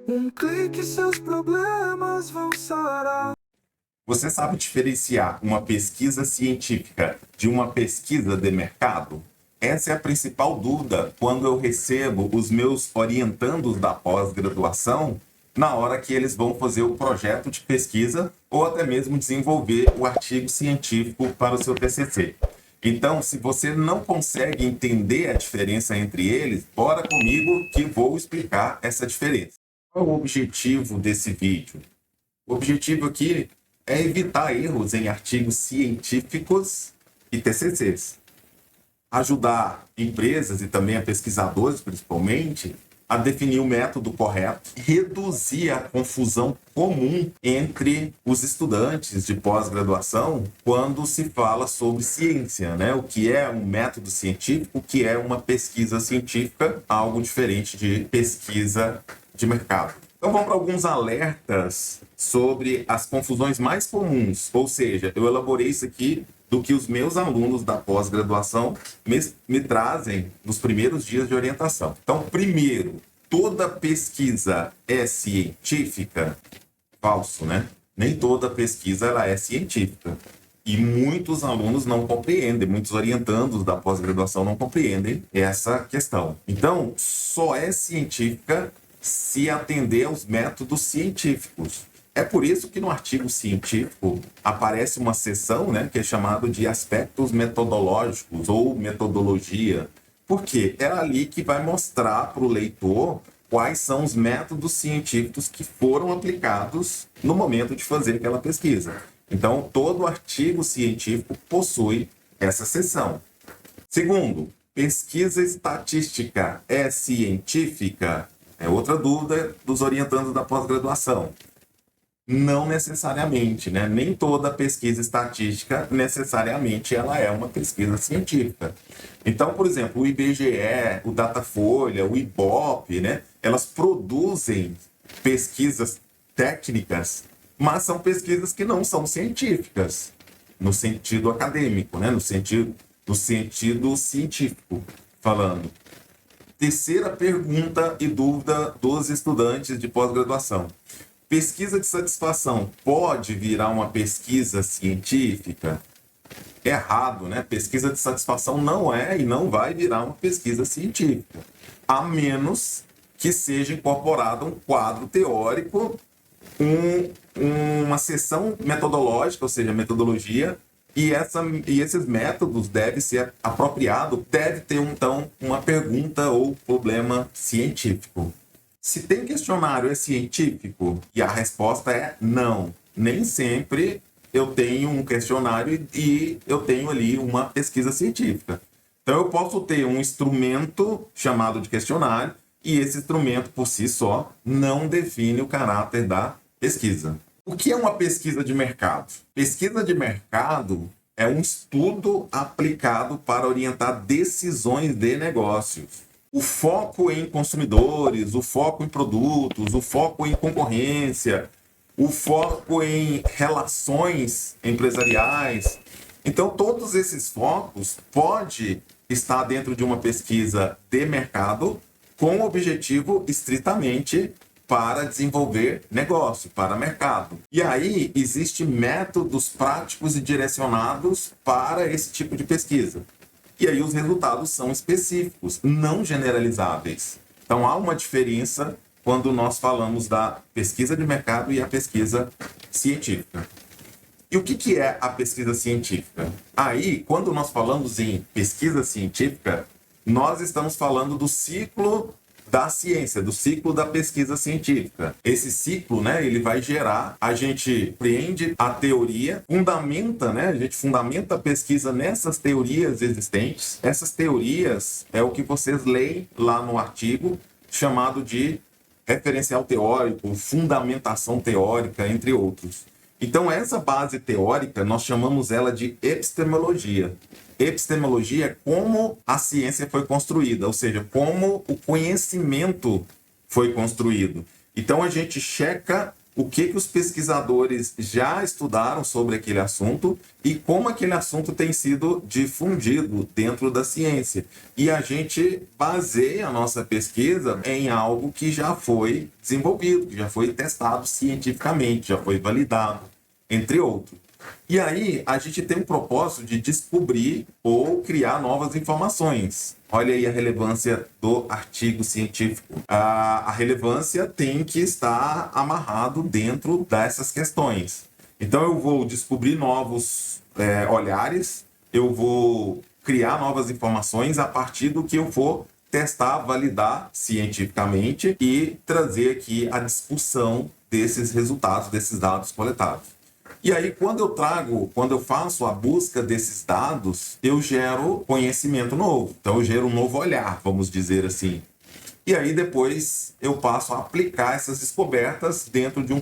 Um clique, seus problemas vão sarar. Você sabe diferenciar uma pesquisa científica de uma pesquisa de mercado? Essa é a principal dúvida quando eu recebo os meus orientandos da pós-graduação na hora que eles vão fazer o projeto de pesquisa ou até mesmo desenvolver o artigo científico para o seu TCC. Então, se você não consegue entender a diferença entre eles, bora comigo que vou explicar essa diferença. Qual é o objetivo desse vídeo? O objetivo aqui é evitar erros em artigos científicos e TCCs. Ajudar empresas e também a pesquisadores, principalmente, a definir o método correto, reduzir a confusão comum entre os estudantes de pós-graduação quando se fala sobre ciência, né? O que é um método científico, o que é uma pesquisa científica, algo diferente de pesquisa de mercado. Então vamos para alguns alertas sobre as confusões mais comuns, ou seja, eu elaborei isso aqui do que os meus alunos da pós-graduação me trazem nos primeiros dias de orientação. Então, primeiro, toda pesquisa é científica? Falso, né? Nem toda pesquisa ela é científica. E muitos alunos não compreendem, muitos orientandos da pós-graduação não compreendem essa questão. Então, só é científica se atender aos métodos científicos. É por isso que no artigo científico aparece uma seção, né, que é chamado de aspectos metodológicos ou metodologia. Por quê? É ali que vai mostrar para o leitor quais são os métodos científicos que foram aplicados no momento de fazer aquela pesquisa. Então, todo artigo científico possui essa seção. Segundo, pesquisa estatística é científica? É outra dúvida dos orientandos da pós-graduação. Não necessariamente, né? Nem toda pesquisa estatística necessariamente ela é uma pesquisa científica. Então, por exemplo, o IBGE, o Datafolha, o IBOP, né? Elas produzem pesquisas técnicas, mas são pesquisas que não são científicas, no sentido acadêmico, né? No sentido científico, falando. Terceira pergunta e dúvida dos estudantes de pós-graduação. Pesquisa de satisfação pode virar uma pesquisa científica? Errado, né? Pesquisa de satisfação não é e não vai virar uma pesquisa científica, a menos que seja incorporado um quadro teórico, uma seção metodológica, ou seja, metodologia, e esses métodos devem ser apropriados, deve ter, então, uma pergunta ou problema científico. Se tem questionário é científico? E a resposta é não. Nem sempre eu tenho um questionário e eu tenho ali uma pesquisa científica. Então eu posso ter um instrumento chamado de questionário e esse instrumento por si só não define o caráter da pesquisa. O que é uma pesquisa de mercado? Pesquisa de mercado é um estudo aplicado para orientar decisões de negócios. O foco em consumidores, o foco em produtos, o foco em concorrência, o foco em relações empresariais. Então, todos esses focos podem estar dentro de uma pesquisa de mercado com objetivo estritamente para desenvolver negócio, para mercado. E aí, existem métodos práticos e direcionados para esse tipo de pesquisa. E aí os resultados são específicos, não generalizáveis. Então há uma diferença quando nós falamos da pesquisa de mercado e a pesquisa científica. E o que é a pesquisa científica? Aí, quando nós falamos em pesquisa científica, nós estamos falando do ciclo da ciência, do ciclo da pesquisa científica. Esse ciclo, né, ele vai gerar, a gente compreende a teoria, fundamenta, né, a gente fundamenta a pesquisa nessas teorias existentes. Essas teorias é o que vocês leem lá no artigo, chamado de referencial teórico, fundamentação teórica, entre outros. Então, essa base teórica, nós chamamos ela de epistemologia. Epistemologia é como a ciência foi construída, ou seja, como o conhecimento foi construído. Então, a gente checa o que os pesquisadores já estudaram sobre aquele assunto e como aquele assunto tem sido difundido dentro da ciência. E a gente baseia a nossa pesquisa em algo que já foi desenvolvido, que já foi testado cientificamente, já foi validado, entre outros. E aí a gente tem um propósito de descobrir ou criar novas informações. Olha aí a relevância do artigo científico. A relevância tem que estar amarrado dentro dessas questões. Então eu vou descobrir novos olhares, eu vou criar novas informações a partir do que eu for testar, validar cientificamente e trazer aqui a discussão desses resultados, desses dados coletados. E aí, quando eu faço a busca desses dados, eu gero conhecimento novo. Então, eu gero um novo olhar, vamos dizer assim. E aí, depois, eu passo a aplicar essas descobertas dentro de um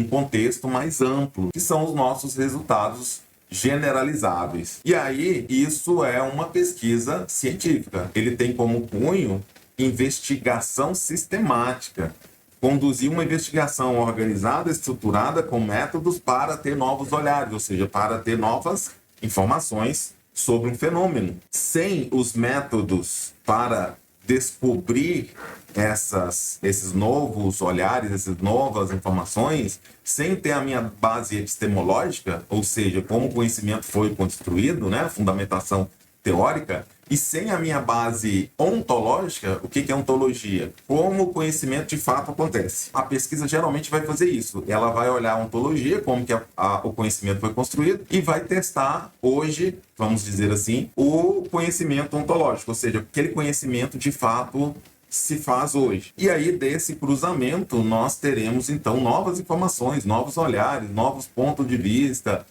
contexto mais amplo, que são os nossos resultados generalizáveis. E aí, isso é uma pesquisa científica. Ele tem como cunho investigação sistemática. Conduzir uma investigação organizada, estruturada, com métodos para ter novos olhares, ou seja, para ter novas informações sobre um fenômeno. Sem os métodos para descobrir esses novos olhares, essas novas informações, sem ter a minha base epistemológica, ou seja, como o conhecimento foi construído, né, fundamentação teórica, e sem a minha base ontológica, o que é ontologia? Como o conhecimento de fato acontece. A pesquisa geralmente vai fazer isso. Ela vai olhar a ontologia, como que o conhecimento foi construído, e vai testar hoje, vamos dizer assim, o conhecimento ontológico, ou seja, aquele conhecimento de fato se faz hoje. E aí, desse cruzamento, nós teremos então novas informações, novos olhares, novos pontos de vista,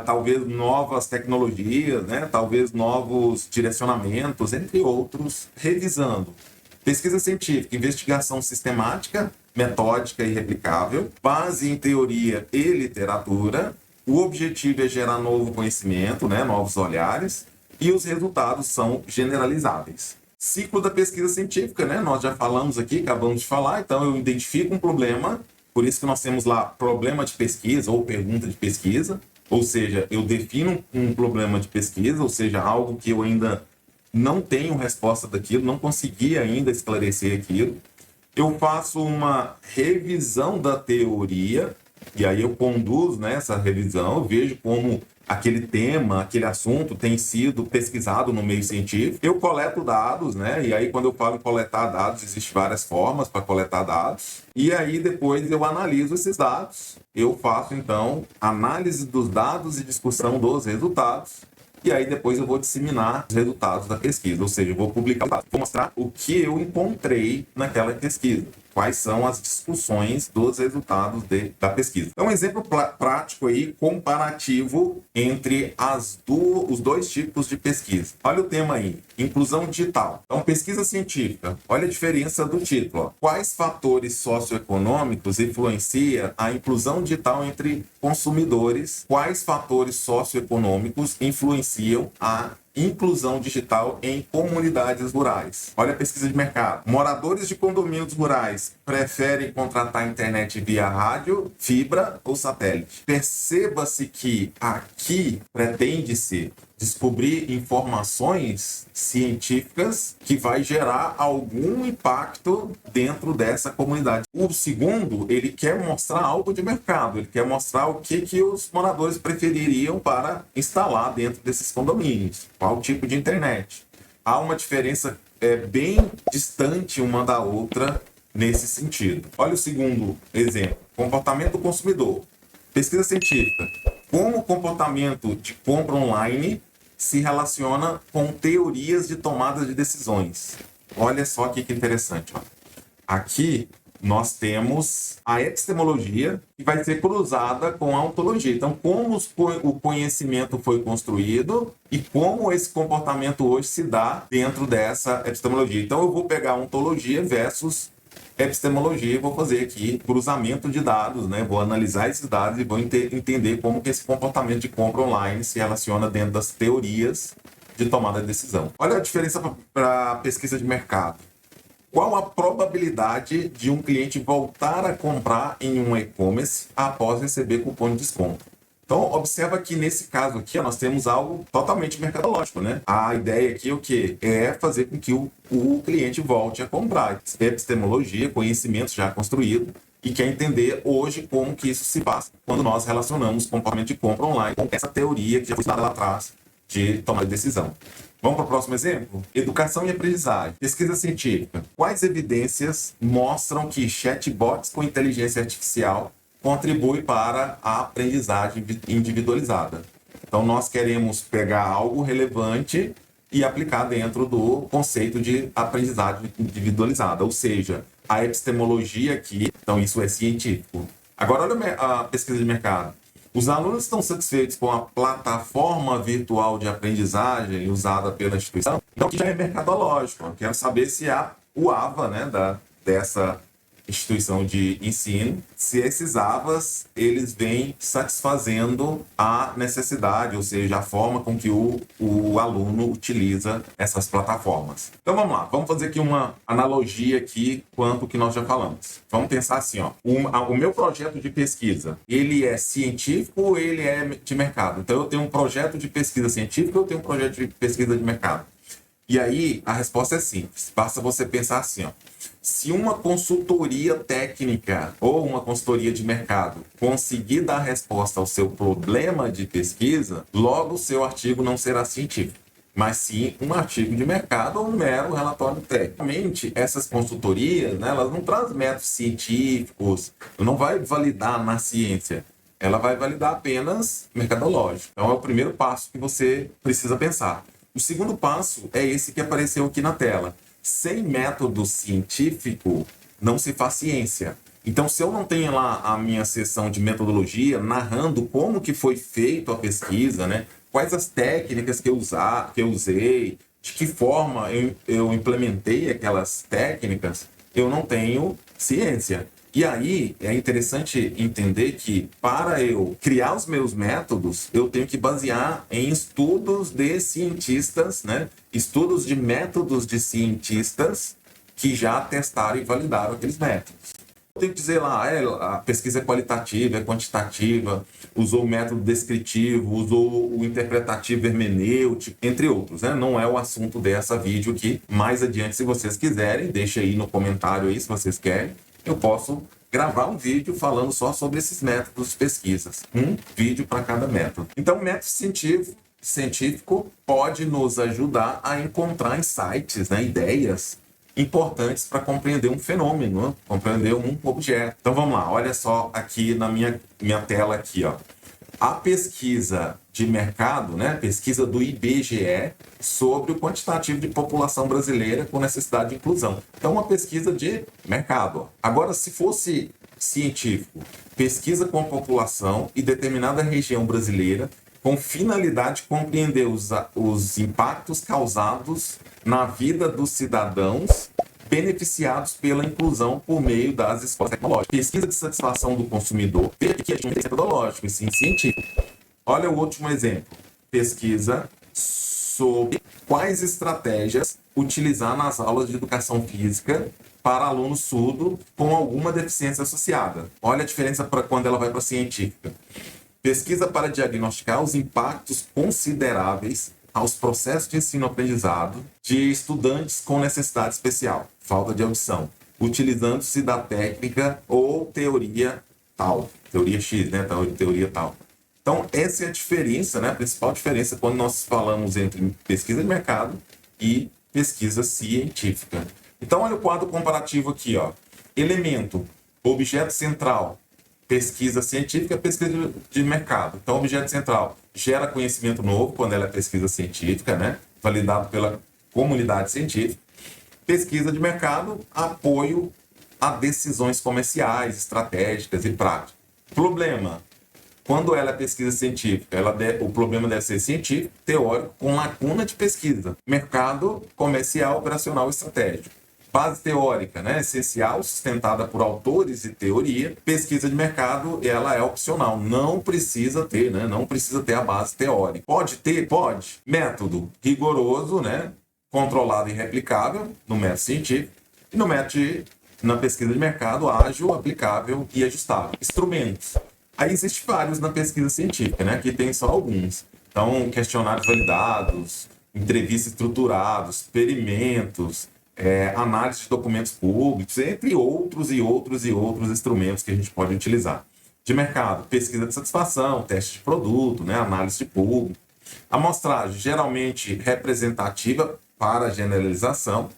talvez novas tecnologias, né? Talvez novos direcionamentos, entre outros, revisando. Pesquisa científica, investigação sistemática, metódica e replicável, base em teoria e literatura. O objetivo é gerar novo conhecimento, né? Novos olhares, e os resultados são generalizáveis. Ciclo da pesquisa científica, né? Nós já falamos aqui, acabamos de falar, então eu identifico um problema, por isso que nós temos lá problema de pesquisa ou pergunta de pesquisa. Ou seja, eu defino um problema de pesquisa, ou seja, algo que eu ainda não tenho resposta daquilo, não consegui ainda esclarecer aquilo. Eu faço uma revisão da teoria, e aí eu conduzo, né, essa revisão, eu vejo como aquele tema, aquele assunto tem sido pesquisado no meio científico. Eu coleto dados, né? E aí quando eu falo em coletar dados, existem várias formas para coletar dados. E aí depois eu analiso esses dados. Eu faço então análise dos dados e discussão dos resultados. E aí depois eu vou disseminar os resultados da pesquisa, ou seja, eu vou publicar os dados, vou mostrar o que eu encontrei naquela pesquisa, quais são as discussões dos resultados da pesquisa. Então, um exemplo prático aí, comparativo entre os dois tipos de pesquisa. Olha o tema aí, inclusão digital. Então, pesquisa científica, olha a diferença do título. Ó. Quais fatores socioeconômicos influenciam a inclusão digital entre consumidores? Quais fatores socioeconômicos influenciam a inclusão digital em comunidades rurais? Olha a pesquisa de mercado. Moradores de condomínios rurais preferem contratar internet via rádio, fibra ou satélite. Perceba-se que aqui pretende-se descobrir informações científicas que vai gerar algum impacto dentro dessa comunidade. O segundo, ele quer mostrar algo de mercado, ele quer mostrar o que os moradores prefeririam para instalar dentro desses condomínios, qual tipo de internet. Há uma diferença bem distante uma da outra nesse sentido. Olha o segundo exemplo, comportamento do consumidor. Pesquisa científica. Como o comportamento de compra online se relaciona com teorias de tomada de decisões. Olha só aqui que interessante. Ó. Aqui nós temos a epistemologia que vai ser cruzada com a ontologia. Então, como o conhecimento foi construído e como esse comportamento hoje se dá dentro dessa epistemologia. Então, eu vou pegar a ontologia versus epistemologia e vou fazer aqui cruzamento de dados, né? Vou analisar esses dados e vou entender como que esse comportamento de compra online se relaciona dentro das teorias de tomada de decisão. Olha a diferença para pesquisa de mercado. Qual a probabilidade de um cliente voltar a comprar em um e-commerce após receber cupom de desconto? Então, observa que nesse caso aqui, nós temos algo totalmente mercadológico, né? A ideia aqui é o quê? É fazer com que o cliente volte a comprar. Epistemologia, conhecimento já construído, e quer entender hoje como que isso se passa quando nós relacionamos comportamento de compra online com essa teoria que já foi estudada lá atrás de tomar decisão. Vamos para o próximo exemplo? Educação e aprendizagem. Pesquisa científica. Quais evidências mostram que chatbots com inteligência artificial contribui para a aprendizagem individualizada? Então, nós queremos pegar algo relevante e aplicar dentro do conceito de aprendizagem individualizada, ou seja, a epistemologia aqui, então isso é científico. Agora, olha a pesquisa de mercado. Os alunos estão satisfeitos com a plataforma virtual de aprendizagem usada pela instituição? Então, aqui já é mercadológico. Eu quero saber se o AVA, né, dessa instituição de ensino, se esses AVAs eles vêm satisfazendo a necessidade, ou seja, a forma com que o aluno utiliza essas plataformas. Então vamos lá, vamos fazer aqui uma analogia aqui quanto que nós já falamos. Vamos pensar assim, ó, o meu projeto de pesquisa, ele é científico ou ele é de mercado? Então eu tenho um projeto de pesquisa científica ou eu tenho um projeto de pesquisa de mercado? E aí a resposta é simples, basta você pensar assim, ó. Se uma consultoria técnica ou uma consultoria de mercado conseguir dar resposta ao seu problema de pesquisa, logo o seu artigo não será científico, mas sim um artigo de mercado ou um mero relatório técnico. Realmente, essas consultorias, né, elas não trazem métodos científicos, não vai validar na ciência, ela vai validar apenas mercadológico. Então é o primeiro passo que você precisa pensar. O segundo passo é esse que apareceu aqui na tela. Sem método científico, não se faz ciência. Então, se eu não tenho lá a minha seção de metodologia, narrando como que foi feita a pesquisa, né? Quais as técnicas que eu usei, de que forma eu implementei aquelas técnicas, eu não tenho ciência. E aí, é interessante entender que, para eu criar os meus métodos, eu tenho que basear em estudos de cientistas, né? Estudos de métodos de cientistas que já testaram e validaram aqueles métodos. Eu tenho que dizer lá, a pesquisa é qualitativa, é quantitativa, usou o método descritivo, usou o interpretativo hermenêutico, entre outros, né? Não é o assunto dessa vídeo aqui. Mais adiante, se vocês quiserem, deixa aí no comentário aí se vocês querem. Eu posso gravar um vídeo falando só sobre esses métodos de pesquisas. Um vídeo para cada método. Então, o método científico pode nos ajudar a encontrar insights, né, ideias importantes para compreender um fenômeno, né, compreender um objeto. Então, vamos lá. Olha só aqui na minha tela aqui, ó. A pesquisa de mercado, né, pesquisa do IBGE sobre o quantitativo de população brasileira com necessidade de inclusão. Então, uma pesquisa de mercado. Agora, se fosse científico, pesquisa com a população e determinada região brasileira com finalidade de compreender os impactos causados na vida dos cidadãos beneficiados pela inclusão por meio das escolas tecnológicas. Pesquisa de satisfação do consumidor. Veja que aqui é metodológico e sim científico. Olha o último exemplo. Pesquisa sobre quais estratégias utilizar nas aulas de educação física para aluno surdo com alguma deficiência associada. Olha a diferença para quando ela vai para a científica. Pesquisa para diagnosticar os impactos consideráveis aos processos de ensino-aprendizado de estudantes com necessidade especial, falta de audição, utilizando-se da técnica ou teoria tal, teoria X, né, teoria tal. Então, essa é a diferença, né, a principal diferença quando nós falamos entre pesquisa de mercado e pesquisa científica. Então, olha o quadro comparativo aqui, ó. Elemento, objeto central, pesquisa científica, pesquisa de mercado. Então, objeto central gera conhecimento novo quando ela é pesquisa científica, né? Validado pela comunidade científica. Pesquisa de mercado, apoio a decisões comerciais, estratégicas e práticas. Problema, quando ela é pesquisa científica, o problema deve ser científico, teórico, com lacuna de pesquisa. Mercado, comercial, operacional e estratégico. Base teórica, né, essencial, sustentada por autores de teoria. Pesquisa de mercado, ela é opcional, não precisa ter, né, não precisa ter a base teórica. Pode ter? Pode. Método rigoroso, né, controlado e replicável no método científico. E na pesquisa de mercado, ágil, aplicável e ajustável. Instrumentos. Aí existem vários na pesquisa científica, né? Aqui tem só alguns. Então, questionários validados, entrevistas estruturadas, experimentos, análise de documentos públicos, entre outros e outros e outros instrumentos que a gente pode utilizar. De mercado, pesquisa de satisfação, teste de produto, né? Análise de público. Amostragem, geralmente representativa para generalização.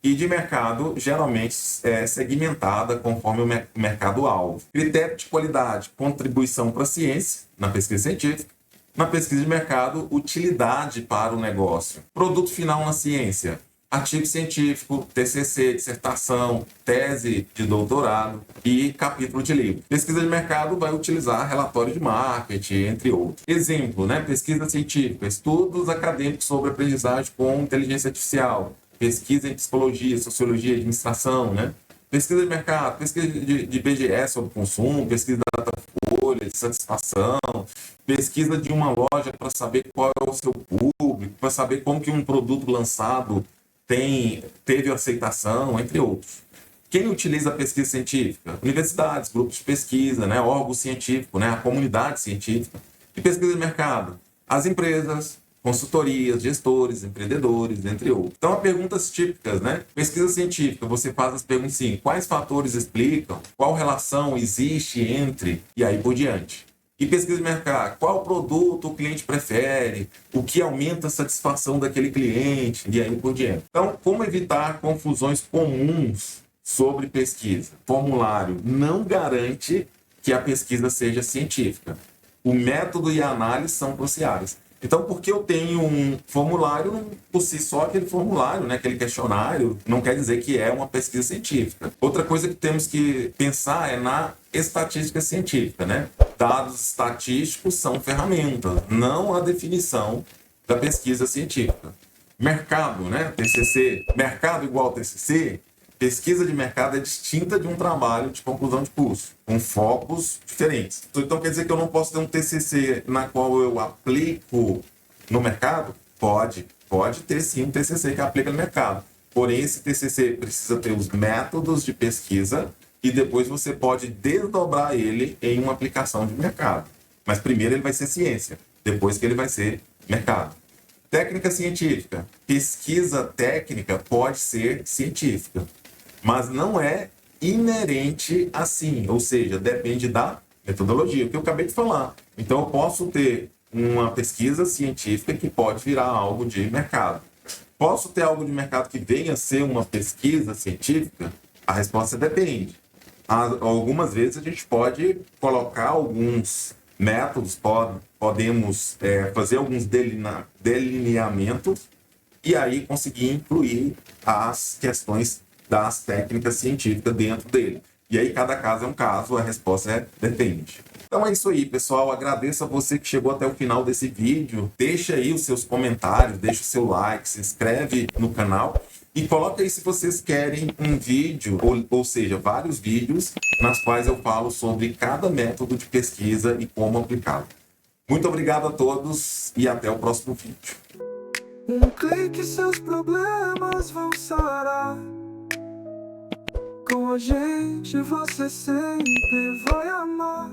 E de mercado, geralmente segmentada conforme o mercado-alvo. Critério de qualidade, contribuição para a ciência, na pesquisa científica. Na pesquisa de mercado, utilidade para o negócio. Produto final na ciência, artigo científico, TCC, dissertação, tese de doutorado e capítulo de livro. Pesquisa de mercado vai utilizar relatório de marketing, entre outros. Exemplo, né? Pesquisa científica, estudos acadêmicos sobre aprendizagem com inteligência artificial. Pesquisa em psicologia, sociologia, administração, né? Pesquisa de mercado, pesquisa de BGE sobre consumo, pesquisa de Datafolha, de satisfação, pesquisa de uma loja para saber qual é o seu público, para saber como que um produto lançado teve aceitação, entre outros. Quem utiliza a pesquisa científica? Universidades, grupos de pesquisa, né? Órgãos científicos, né? A comunidade científica. E pesquisa de mercado? As empresas, consultorias, gestores, empreendedores, entre outros. Então, perguntas típicas, né? Pesquisa científica, você faz as perguntas assim, quais fatores explicam, qual relação existe entre, e aí por diante. E pesquisa de mercado, qual produto o cliente prefere, o que aumenta a satisfação daquele cliente, e aí por diante. Então, como evitar confusões comuns sobre pesquisa? Formulário não garante que a pesquisa seja científica. O método e a análise são cruciais. Então, porque eu tenho um formulário, por si só, aquele formulário, né, aquele questionário, não quer dizer que é uma pesquisa científica. Outra coisa que temos que pensar é na estatística científica, né? Dados estatísticos são ferramentas, não a definição da pesquisa científica. Mercado, né? TCC, mercado igual TCC, pesquisa de mercado é distinta de um trabalho de conclusão de curso, com focos diferentes. Então quer dizer que eu não posso ter um TCC na qual eu aplico no mercado? Pode ter sim um TCC que aplica no mercado. Porém, esse TCC precisa ter os métodos de pesquisa e depois você pode desdobrar ele em uma aplicação de mercado. Mas primeiro ele vai ser ciência, depois que ele vai ser mercado. Técnica científica. Pesquisa técnica pode ser científica, mas não é inerente assim, ou seja, depende da metodologia, que eu acabei de falar. Então, eu posso ter uma pesquisa científica que pode virar algo de mercado. Posso ter algo de mercado que venha a ser uma pesquisa científica? A resposta depende. Algumas vezes a gente pode colocar alguns métodos, podemos fazer alguns delineamentos e aí conseguir incluir as questões das técnicas científicas dentro dele. E aí cada caso é um caso, a resposta é depende. Então é isso aí, pessoal. Agradeço a você que chegou até o final desse vídeo. Deixa aí os seus comentários, deixa o seu like, se inscreve no canal e coloca aí se vocês querem um vídeo, ou seja, vários vídeos nas quais eu falo sobre cada método de pesquisa e como aplicá-lo. Muito obrigado a todos e até o próximo vídeo. Um clique, seus problemas vão sarar. Com a gente você sempre vai amar.